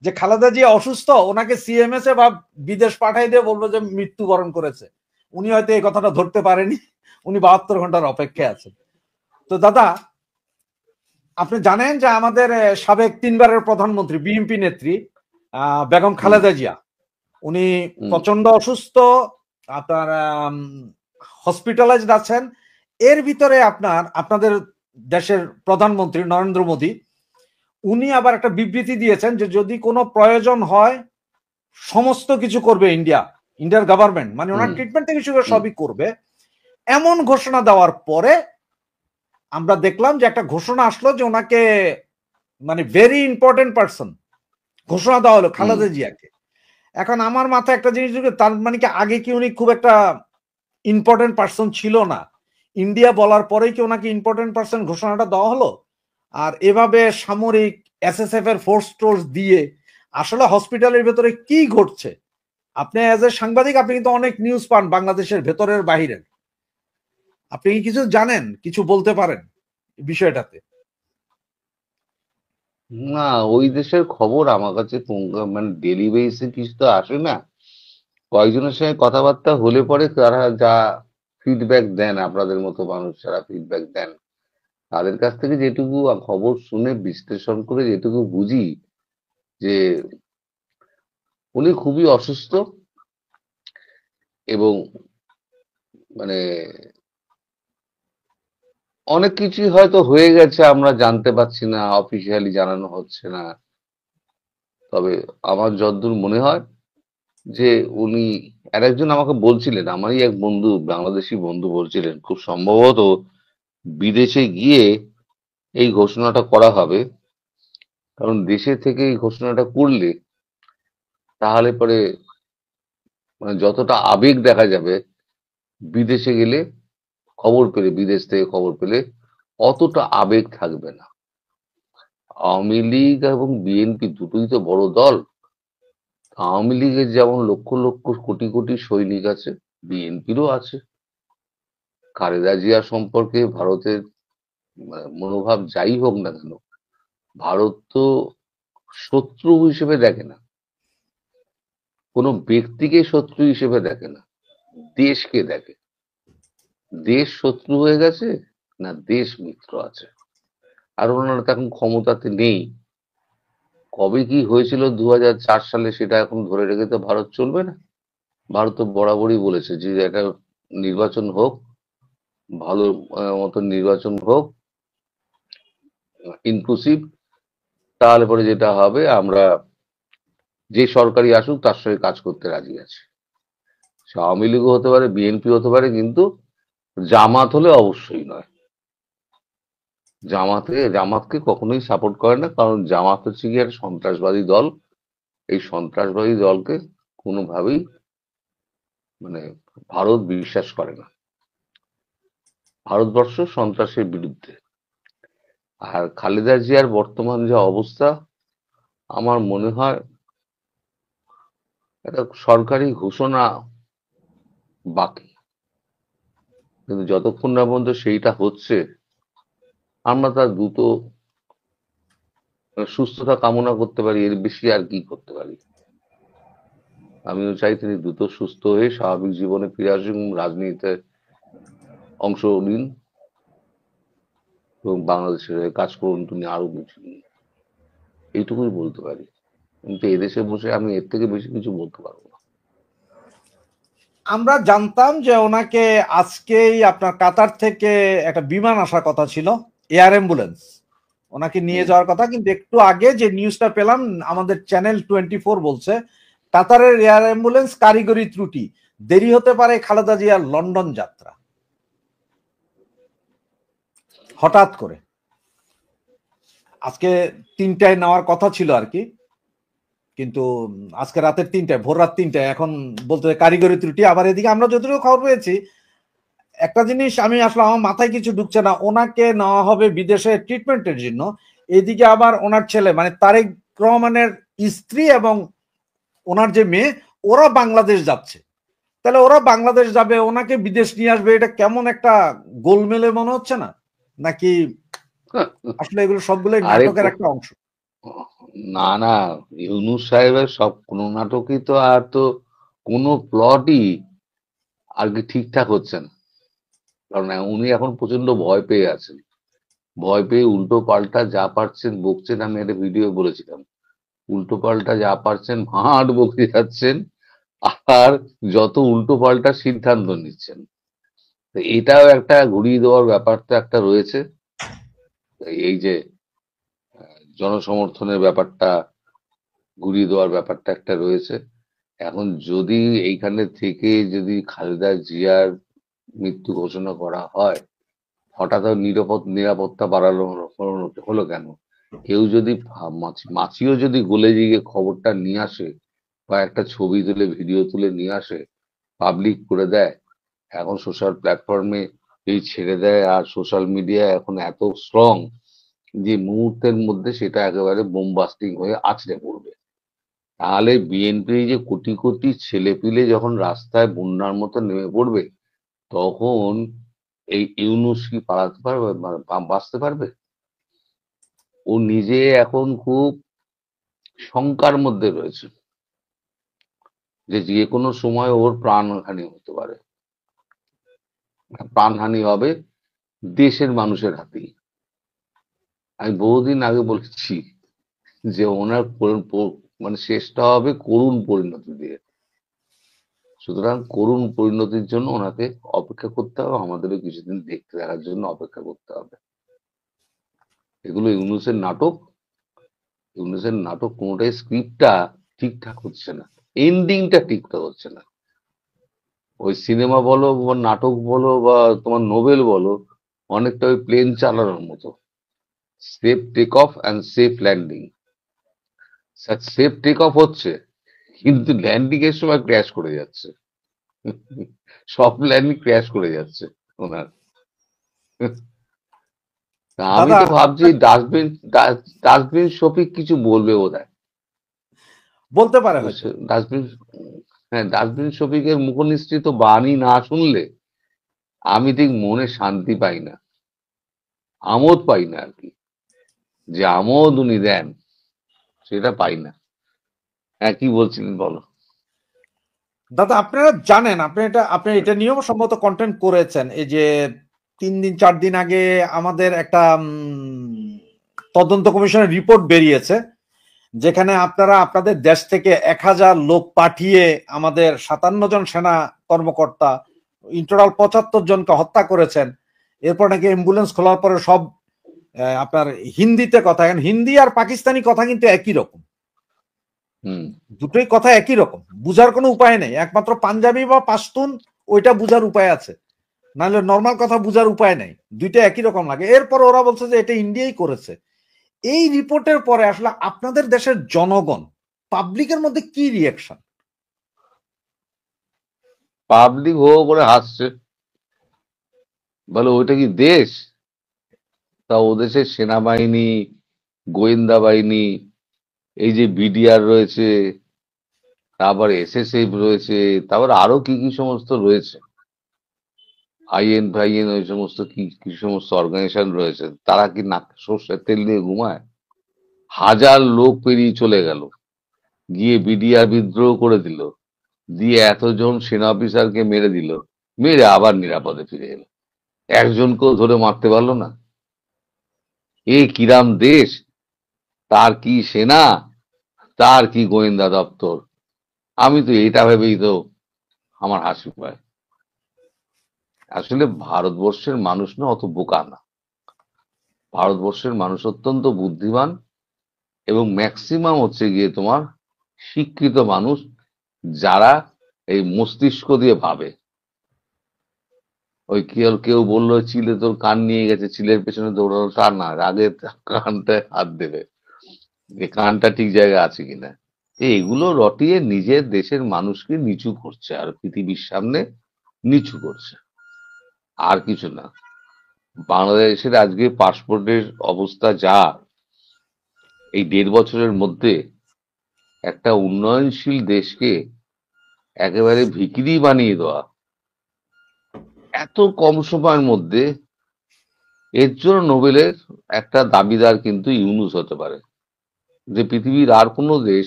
যে খালেদা জিয়া অসুস্থ, ওনাকে সিএমএস এ বা বিদেশ পাঠাই দিয়ে বলবো যে মৃত্যুবরণ করেছে। উনি হয়তো এই কথাটা ধরতে পারেনি, উনি 72 ঘন্টার অপেক্ষায় আছেন। তো দাদা, আপনি জানেন যে আমাদের সাবেক 3বারের প্রধানমন্ত্রী, বিএনপি নেত্রী বেগম খালেদা জিয়া, উনি প্রচন্ড অসুস্থ, আপনার হসপিটালাইজড আছেন। এর ভিতরে আপনাদের দেশের প্রধানমন্ত্রী নরেন্দ্র মোদী, উনি আবার একটা বিবৃতি দিয়েছেন যে যদি কোনো প্রয়োজন হয় সমস্ত কিছু করবে ইন্ডিয়ার গভর্নমেন্ট, মানে ওনার ট্রিটমেন্ট থেকে শুরু সবই করবে। এমন ঘোষণা দেওয়ার পরে আমরা দেখলাম যে একটা ঘোষণা আসলো যে ওনাকে, মানে ভেরি ইম্পর্টেন্ট পার্সন ঘোষণা দেওয়া হলো খালেদা জিয়াকে। এখন আমার মাথায় একটা জিনিস ঢুকে, তার মানে কি আগে কি উনি খুব একটা ইম্পর্টেন্ট পার্সন ছিল না, ইন্ডিয়া বলার পরেই কি ওনাকে ইম্পর্টেন্ট পার্সন ঘোষণাটা দেওয়া হলো? আর এভাবে সামরিক এসএসএফ এর ফোর্স টোর্স দিয়ে আসলে হসপিটালের ভেতরে কি ঘটছে? আপনি অ্যাজ এ সাংবাদিক, আপনি কিন্তু অনেক নিউজ পান বাংলাদেশের ভেতরের বাহিরের, আপনি কি কিছু জানেন, কিছু বলতে পারেন বিষয়টাতে? না, ওই দেশের খবর আমার কাছে মানে ডেলি বেসিসে কিছু তো আসে না। কয়েকজনের সঙ্গে কথাবার্তা হলে পরে তারা যা ফিডব্যাক দেন, আপনাদের মতো মানুষ যারা ফিডব্যাক দেন, তাদের কাছ থেকে যেটুকু খবর শুনে বিশ্লেষণ করে যেটুকু বুঝি যে উনি খুবই অসুস্থ, এবং মানে অনেক কিছুই হয়তো হয়ে গেছে, আমরা জানতে পারছি না, অফিসিয়ালি জানানো হচ্ছে না। তবে আমার যতদূর মনে হয় যে উনি, আর একজন আমাকে বলছিলেন, আমারই এক বন্ধু, বাংলাদেশি বন্ধু বলছিলেন খুব সম্ভবত বিদেশে গিয়ে এই ঘোষণাটা করা হবে। কারণ দেশে থেকে এই ঘোষণাটা করলে তাহলে পরে মানে যতটা আবেগ দেখা যাবে, বিদেশে গেলে খবর পেলে, বিদেশ থেকে খবর পেলে অতটা আবেগ থাকবে না। আওয়ামী লীগ এবং বিএনপি দুটোই তো বড় দল। আওয়ামী লীগের যেমন লক্ষ লক্ষ কোটি কোটি সৈনিক আছে, বিএনপিরও আছে। খালেদা জিয়া সম্পর্কে ভারতের মনোভাব যাই হোক না কেন, ভারত তো শত্রু হিসেবে দেখে না, কোনো ব্যক্তিকে শত্রু হিসেবে দেখে না, দেশকে দেখে। দেশ শত্রু হয়ে গেছে না দেশ মিত্র আছে। আর ওনারা তো এখন ক্ষমতাতে নেই। কবে কি হয়েছিল 2004 সালে সেটা এখন ধরে রেখে তো ভারত চলবে না। ভারত তো বরাবরই বলেছে যে একটা নির্বাচন হোক, ভালো মতো নির্বাচন হোক, ইনক্লুসিভ, তাহলে পরে যেটা হবে, আমরা যে সরকারি আসুক তার সঙ্গে কাজ করতে রাজি আছি। সে আওয়ামী লীগও হতে পারে, বিএনপি হতে পারে, কিন্তু জামাত হলে অবশ্যই নয়। জামাতকে কখনোই সাপোর্ট করে না, কারণ জামাত হচ্ছে কি একটা সন্ত্রাসবাদী দল। এই সন্ত্রাসবাদী দলকে কোনোভাবেই মানে ভারত বিশ্বাস করে না। ভারতবর্ষ সন্ত্রাসের বিরুদ্ধে। আর খালেদা জিয়ার বর্তমান যে অবস্থা, আমার মনে হয় একটা সরকারি ঘোষণা বাকি, কিন্তু যতক্ষণ না পর্যন্ত সেইটা হচ্ছে, আমরা তার দ্রুত সুস্থতা কামনা করতে পারি, এর বেশি আর কি করতে পারি। আমিও চাই তিনি দ্রুত সুস্থ হয়ে স্বাভাবিক জীবনে ফিরে আসুন, রাজনীতিতে অংশ নিন এবং বাংলাদেশের হয়ে কাজ করুন তিনি আরো বেশি। এইটুকুই বলতে পারি, কিন্তু এদেশে বসে আমি এর থেকে বেশি কিছু বলতে পারবো না। আমরা জানতাম যে ওনাকে আজকেই আপনার কাতার থেকে একটা বিমান আসার কথা ছিল, এয়ার অ্যাম্বুলেন্স ওনাকে নিয়ে যাওয়ার কথা, কিন্তু একটু আগে যে নিউজটা পেলাম আমাদের চ্যানেল 24 বলছে কাতারের এয়ার অ্যাম্বুলেন্স কারিগরি ত্রুটি, দেরি হতে পারে খালেদা জিয়ার লন্ডন যাত্রা। হঠাৎ করে আজকে 3টায় নেওয়ার কথা ছিল আর কি, কিন্তু আজকে রাতের 3টায়, ভোর রাত 3টায়, এখন বলতে কারিগরি ত্রুটি। আবার এদিকে আমরা যতটুকু খবর পেয়েছি, একটা জিনিস আমি আসলে আমার মাথায় কিছু ঢুকছে না, ওনাকে নেওয়া হবে বিদেশে ট্রিটমেন্টের জন্য, এদিকে আবার ওনার ছেলে মানে তারেক রহমানের স্ত্রী এবং ওনার যে মেয়ে, ওরা বাংলাদেশ যাচ্ছে। তাহলে ওরা বাংলাদেশ যাবে, ওনাকে বিদেশ নিয়ে আসবে, এটা কেমন একটা গোলমেলে মনে হচ্ছে না? নাকি আসলে এগুলো সবগুলোই আরে নাটকের একটা অংশ? না না, ইউনূস সাহেবের সব কোনো নাটকই তো আর তো কোনো প্লটই আর কি ঠিকঠাক হচ্ছে না। কারণ উনি এখন প্রচন্ড ভয় পেয়ে আছেন। ভয় পেয়ে উল্টো পাল্টা যা পারছেন বকছেন। আমি একটা ভিডিও বলেছিলাম, উল্টো পাল্টা যা পারছেন ভাঁট বকে যাচ্ছেন, আর যত উল্টো পাল্টা সিদ্ধান্ত নিচ্ছেন। তো এটাও একটা ঘুরিয়ে দেওয়ার ব্যাপার তো একটা রয়েছে। এই যে জনসমর্থনের ব্যাপারটা, ঘুরিয়ে দেওয়ার ব্যাপারটা একটা রয়েছে। এখন যদি এইখানে থেকে যদি খালেদা জিয়ার মৃত্যু ঘোষণা করা হয়, হঠাৎ নিরাপত্তা বাড়ানো হলো কেন? কেউ যদি মাছিও যদি গলে গিয়ে খবরটা নিয়ে আসে, বা একটা ছবি তুলে ভিডিও তুলে নিয়ে আসে, পাবলিক করে দেয়, এখন সোশ্যাল প্ল্যাটফর্মে এই ছেড়ে দেয়, আর সোশ্যাল মিডিয়া এখন এত স্ট্রং যে মুহূর্তের মধ্যে সেটা একেবারে বোমবাস্টিং হয়ে আছড়ে পড়বে। তাহলে বিএনপি যে কোটি কোটি ছেলেপিলে যখন রাস্তায় বন্যার মতো নেমে পড়বে, তখন এই ইউনূস কি পালাতে পারবে, বাঁচতে পারবে? ও নিজে এখন খুব শঙ্কার মধ্যে রয়েছে যে যে কোনো সময় ওর প্রাণহানি হতে পারে। প্রাণহানি হবে দেশের মানুষের হাতেই। আমি বহুদিন আগে বলেছি যে ওনার মানে শেষটা হবে করুণ পরিণতি দিয়ে। সুতরাং করুণ পরিণতির জন্য ওনাকে অপেক্ষা করতে হবে, আমাদেরও কিছুদিন দেখতে দেখার জন্য অপেক্ষা করতে হবে। এগুলো ইউনূসের নাটক। ইউনূসের নাটক কোনোটাই স্ক্রিপ্টটা ঠিকঠাক হচ্ছে না, এন্ডিংটা ঠিকঠাক হচ্ছে না। ওই সিনেমা বলো বা নাটক বলো বা তোমার নোবেল বলো, অনেকটা ওই প্লেন চালানোর মতো, safe take off and safe landing. Safe take off হচ্ছে, কিন্তু ল্যান্ডিং এর সময় ক্র্যাশ করে যাচ্ছে। সব ল্যান্ডিং ক্র্যাশ করে যাচ্ছে ওনার। তা আমি দাদা তো ভাবছি আপনার ডাস্টবিন শফিক কিছু বলবে বোধহয়। বলতে পারে তো হয়তো। ডাস্টবিন, হ্যাঁ, ডাস্টবিন শফিকের মুখনিসৃত বাণী না শুনলে আমি ঠিক মনে শান্তি পাই না, আমোদ পাই না আর কি। যে আমোদ উনি দেন সেটা পাই না। হ্যাঁ, কি বলছিলেন বলো। দাদা আপনারা জানেন, আপনি এটা নিয়েও সম্ভবত কন্টেন্ট করেছেন, এই যে 3 দিন 4 দিন আগে আমাদের একটা তদন্ত কমিশনের রিপোর্ট বেরিয়েছে, যেখানে আপনারা আপনাদের দেশ থেকে 1,000 লোক পাঠিয়ে আমাদের 57 জন সেনা কর্মকর্তা, ইন্টারাল 75 জনকে হত্যা করেছেন। এরপর নাকি অ্যাম্বুলেন্স খোলার পরে সব আপনার হিন্দিতে কথা, এখন হিন্দি আর পাকিস্তানি কথা কিন্তু একই রকম, হুম। দুটোই কথা একই রকম, বুঝার কোনো উপায় নেই। একমাত্র পাঞ্জাবি বা পাশতুন ওইটা বুঝার উপায় আছে, নাহলে নর্মাল কথা বুঝার উপায় নেই। দুইটা একই রকম লাগে। এরপর ওরা বলছে যে এটা ইন্ডিয়াই করেছে। এই রিপোর্টের পরে আসলে আপনাদের দেশের জনগণ, পাবলিকের মধ্যে কি রিয়াকশন? পাবলিক হো হো করে হাসছে, বলে ওইটা কি দেশ? তা ও দেশের সেনাবাহিনী, গোয়েন্দা বাহিনী, এই যে বিডিআর রয়েছে, তারপর এসএসএফ রয়েছে, তারপর আরো কি কি সমস্ত রয়েছে, আইএন ফাইএন, ওই সমস্ত কি কি সমস্ত অর্গানাইজেশন রয়েছে, তারা কি নাক সর্ষের তেল দিয়ে ঘুমায়? 1,000 লোক পেরিয়ে চলে গেল, গিয়ে বিডিআর বিদ্রোহ করে দিল, দিয়ে এতজন সেনা অফিসারকে মেরে দিল, মেরে আবার নিরাপদে ফিরে এলো, একজনকেও ধরে মারতে পারলো না। এ কিরাম দেশ! তার কি সেনা, তার কি গোয়েন্দা দপ্তর! আমি তো এটা ভেবেই তো আমার হাসি পায়। আসলে ভারতবর্ষের মানুষ না অত বোকা না। ভারতবর্ষের মানুষ অত্যন্ত বুদ্ধিমান, এবং ম্যাক্সিমাম হচ্ছে গিয়ে তোমার শিক্ষিত মানুষ, যারা এই মস্তিষ্ক দিয়ে ভাবে। ওই কেউ কেউ বললো চিলে তোর কান নিয়ে গেছে, চিলের পেছনে দৌড়ানো, তা না, আগে কানটায় হাত দেবে যে কানটা ঠিক জায়গায় আছে কিনা। এগুলো রটিয়ে নিজের দেশের মানুষকে নিচু করছে, আর পৃথিবীর সামনে নিচু করছে, আর কিছু না। বাংলাদেশের আজকে পাসপোর্টের অবস্থা যা, এই 1.5 বছরের মধ্যে একটা উন্নয়নশীল দেশকে একেবারে ভিখিরি বানিয়ে দেওয়া, এত কম সময়ের মধ্যে, এর জন্য নোবেলের একটা দাবিদার কিন্তু ইউনূস হতে পারে। যে পৃথিবীর আর কোনো দেশ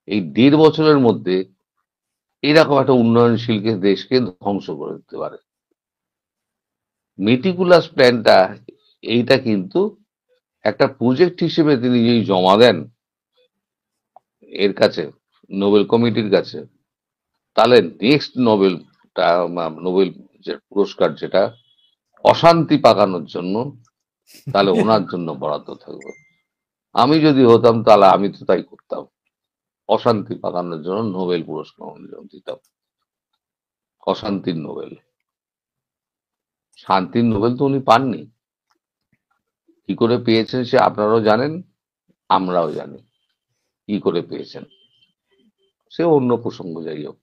এই 1.5 বছরের মধ্যে এরকম একটা উন্নয়নশীল দেশকে ধ্বংস করে দিতে পারে। মেটিকুলাস প্ল্যানটা এইটা কিন্তু একটা প্রজেক্ট হিসেবে তিনি যদি জমা দেন এর কাছে, নোবেল কমিটির কাছে, তাহলে নেক্সট নোবেল যে পুরস্কার, যেটা অশান্তি পাকানোর জন্য, তাহলে ওনার জন্য বরাদ্দ থাকবে। আমি যদি হতাম তাহলে আমি তো তাই করতাম, অশান্তি পাকানোর জন্য নোবেল পুরস্কার দিতাম। অশান্তির নোবেল, শান্তির নোবেল তো উনি পাননি। কি করে পেয়েছেন সে আপনারাও জানেন, আমরাও জানি কি করে পেয়েছেন, সে অন্য প্রসঙ্গ, যাই হোক।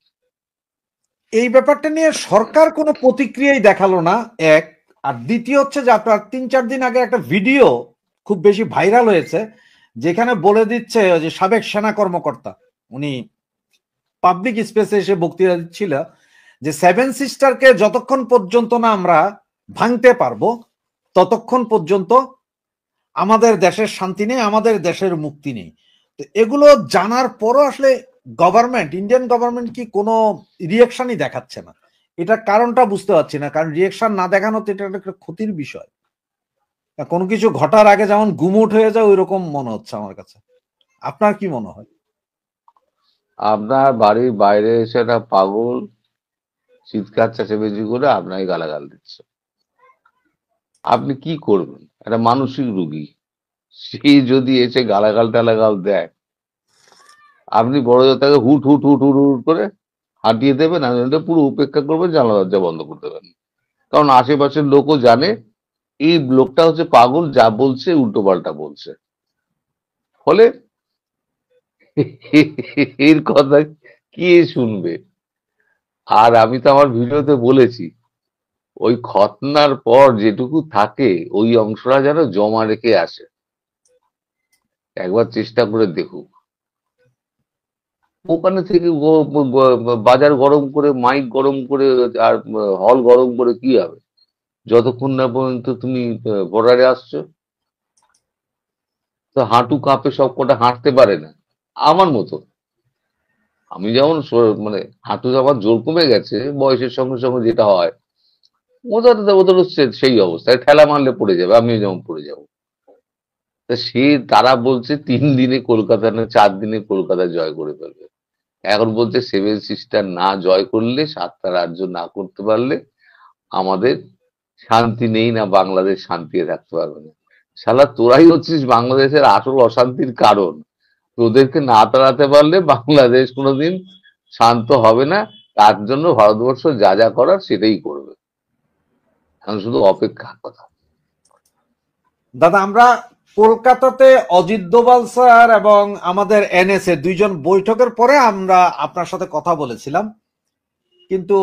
এই ব্যাপারটা নিয়ে সরকার কোনো প্রতিক্রিয়াই দেখালো না, এক। আর দ্বিতীয় হচ্ছে যে আপনার 3-4 দিন আগে একটা ভিডিও খুব বেশি ভাইরাল হয়েছে, যেখানে বলে দিচ্ছে যে সাবেক সেনা কর্মকর্তা, উনি পাবলিক স্পেসে এসে বক্তৃতা দিচ্ছিল যে 7 সিস্টারকে যতক্ষণ পর্যন্ত না আমরা ভাঙতে পারবো ততক্ষণ পর্যন্ত আমাদের দেশের শান্তি নেই, আমাদের দেশের মুক্তি নেই। তো এগুলো জানার পরও আসলে ইন্ডিয়ান গভর্নমেন্ট কি কোনো রিয়াকশনই দেখাচ্ছে না? এটার কারণটা বুঝতে পারছি না, কারণ রিয়াকশন না দেখানো তো এটা একটা ক্ষতির বিষয়। কোনো কিছু ঘটার আগে যেমন গুমোট হয়ে যায়, ওই রকম মনে হচ্ছে আমার কাছে। আপনার কি মনে হয়? আপনার বাড়ির বাইরে এসে একটা পাগল চিৎকার চেঁচামেচি করে আপনাকে গালাগাল দিচ্ছে, আপনি কি করবেন? একটা মানসিক রোগী, সে যদি এসে গালাগাল টালাগাল দেয়, আপনি বড় তাকে হুট হুট হুট হুট হুট করে হাঁটিয়ে দেবেন, আর নইলে পুরো উপেক্ষা করবেন, জানলা দরজা বন্ধ করে দেবেন। কারণ আশেপাশের লোকও জানে এই লোকটা হচ্ছে পাগল, যা বলছে উল্টো পাল্টা বলছে। ফলে এর কথা কে শুনবে? আর আমি তো আমার ভিডিওতে বলেছি, ওই খতনার পর যেটুকু থাকে ওই অংশটা যেন জমা রেখে আসে, একবার চেষ্টা করে দেখুক। ওখানে থেকে বাজার গরম করে, মাইক গরম করে, আর হল গরম করে কি হবে, যতক্ষণ না পর্যন্ত তুমি বর্ডারে আসছো। তো হাঁটু কাঁপে, সব কটা হাঁটতে পারে না আমার মতো। আমি যেমন মানে হাঁটু আমার জোর কমে গেছে বয়সের সঙ্গে সঙ্গে, যেটা হয় ওদের ওদের হচ্ছে সেই অবস্থায়, ঠেলা মারলে পড়ে যাবে, আমিও যেমন পড়ে যাবো। তা সে তারা বলছে 3 দিনে কলকাতা না 4 দিনে কলকাতা জয় করে ফেলবে। এখন বলছে 7 সিস্টার না জয় করলে, 7টা রাজ্য না করতে পারলে আমাদের শান্তি নেই, না বাংলাদেশ শান্তিতে থাকতে পারবে না। শালা তোরাই হচ্ছিস বাংলাদেশের আসল অশান্তির কারণ। তোদেরকে না তাড়াতে পারলে বাংলাদেশ কোনোদিন শান্ত হবে না। তার জন্য ভারতবর্ষ যা যা করার সেটাই করবে। এখন শুধু অপেক্ষার কথা। দাদা, আমরা কলকাতাতে অজিত দোভাল স্যার এবং আমাদের এনএসএ দুইজন বৈঠকের পরে আমরা আপনার সাথে কথা বলেছিলাম, কিন্তু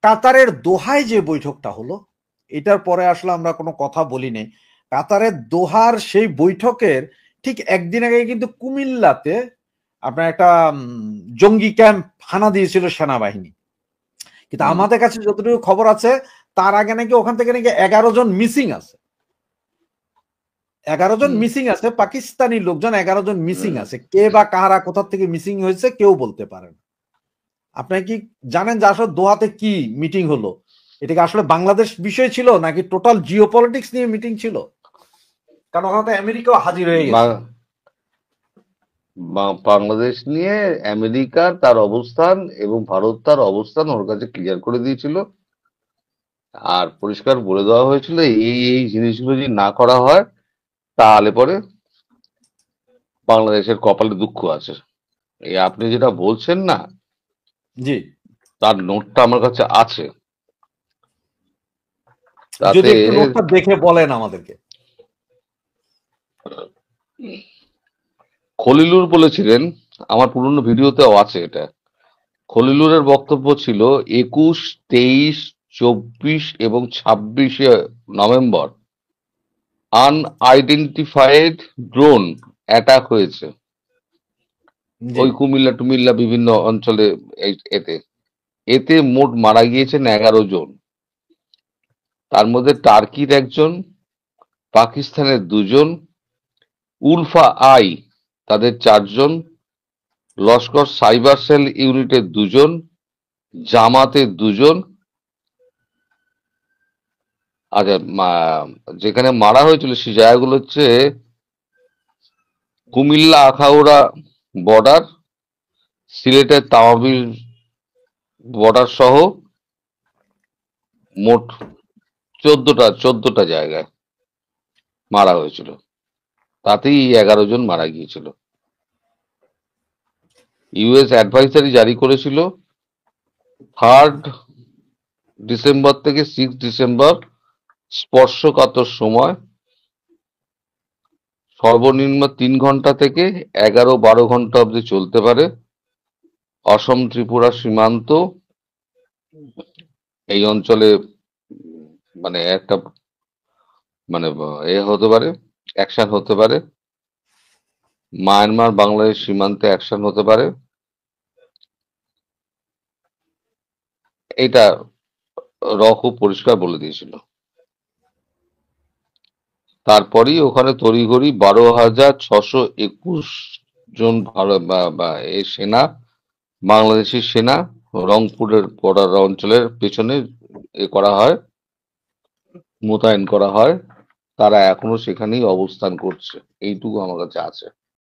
কাতারের দোহায় যে বৈঠকটা হলো এটার পরে আসলে আমরা কোনো কথা বলি নাই। কাতারের দোহার সেই বৈঠকের ঠিক একদিন আগে কিন্তু কুমিল্লাতে আপনার একটা জঙ্গি ক্যাম্প হানা দিয়েছিল সেনাবাহিনী। কিন্তু আমাদের কাছে যতটুকু খবর আছে, তার আগে নাকি ওখান থেকে নাকি 11 জন মিসিং আছে। 11 জন মিসিং আছে, পাকিস্তানি লোকজন 11 জন মিসিং আছে। কে বা কাহারা কোথা থেকে মিসিং হয়েছে কেউ বলতে পারেন। আপনি কি জানেন যে আসলে দোহাতে কি মিটিং হলো? এটা কি আসলে বাংলাদেশ বিষয় ছিল নাকি টোটাল জিওপলিটিক্স নিয়ে মিটিং ছিল? কারণ ওখানে আমেরিকাও হাজির হয়ে গেছে। বাংলাদেশ নিয়ে আমেরিকার তার অবস্থান এবং ভারত তার অবস্থান ওর কাছে ক্লিয়ার করে দিয়েছিল। আর পরিষ্কার বলে দেওয়া হয়েছিল এই এই জিনিসগুলো যদি না করা হয় তাহলে পরে বাংলাদেশের কপালে দুঃখ আছে। এই আপনি যেটা বলছেন না, জি, তার নোটটা আমার কাছে আছে। যদি তাতে একটু নোটটা দেখে বলেন আমাদেরকে। খলিলুর বলেছিলেন, আমার পুরনো ভিডিওতেও আছে এটা। খলিলুরের বক্তব্য ছিল 21, 23, 24 এবং 26শে নভেম্বর আনআইডেন্টিফাইড ড্রোন অ্যাটাক হয়েছে ওই কুমিল্লা টুমিল্লা বিভিন্ন অঞ্চলে। এতে এতে মোট মারা গিয়েছেন 11 জন। তার মধ্যে টার্কির 1 জন, পাকিস্তানের 2 জন, উলফা আই তাদের 4 জন, লস্কর সাইবার সেল ইউনিটের 2 জন, জামাতের 2 জন। আচ্ছা, যেখানে মারা হয়েছিল সেই জায়গাগুলো হচ্ছে কুমিল্লা আখাউড়া বর্ডার, সিলেটের তাওয়াবির বর্ডার সহ মোট 14টা জায়গায় মারা হয়েছিল। তাতেই 11 জন মারা গিয়েছিল। ইউএস অ্যাডভাইসারি জারি করেছিল 3 ডিসেম্বর থেকে 6 ডিসেম্বর, স্পর্শকাতর সময় সর্বনিম্ন 3 ঘন্টা থেকে 11-12 ঘন্টা অবধি চলতে পারে। অসম ত্রিপুরা সীমান্ত এই অঞ্চলে মানে একটা মানে হতে পারে, অ্যাকশন হতে পারে। মায়ানমার বাংলাদেশ সীমান্তে অ্যাকশন হতে পারে। এটা খুব পরিষ্কার বলে দিয়েছিল। তারপরেই ওখানে তড়িঘড়ি 12,621 জন সেনা, বাংলাদেশি সেনা রংপুরের বর্ডার অঞ্চলের পেছনে করা হয়, মোতায়েন করা হয়। তারা এখনো সেখানেই অবস্থান করছে, এইটুকু আমার কাছে আছে।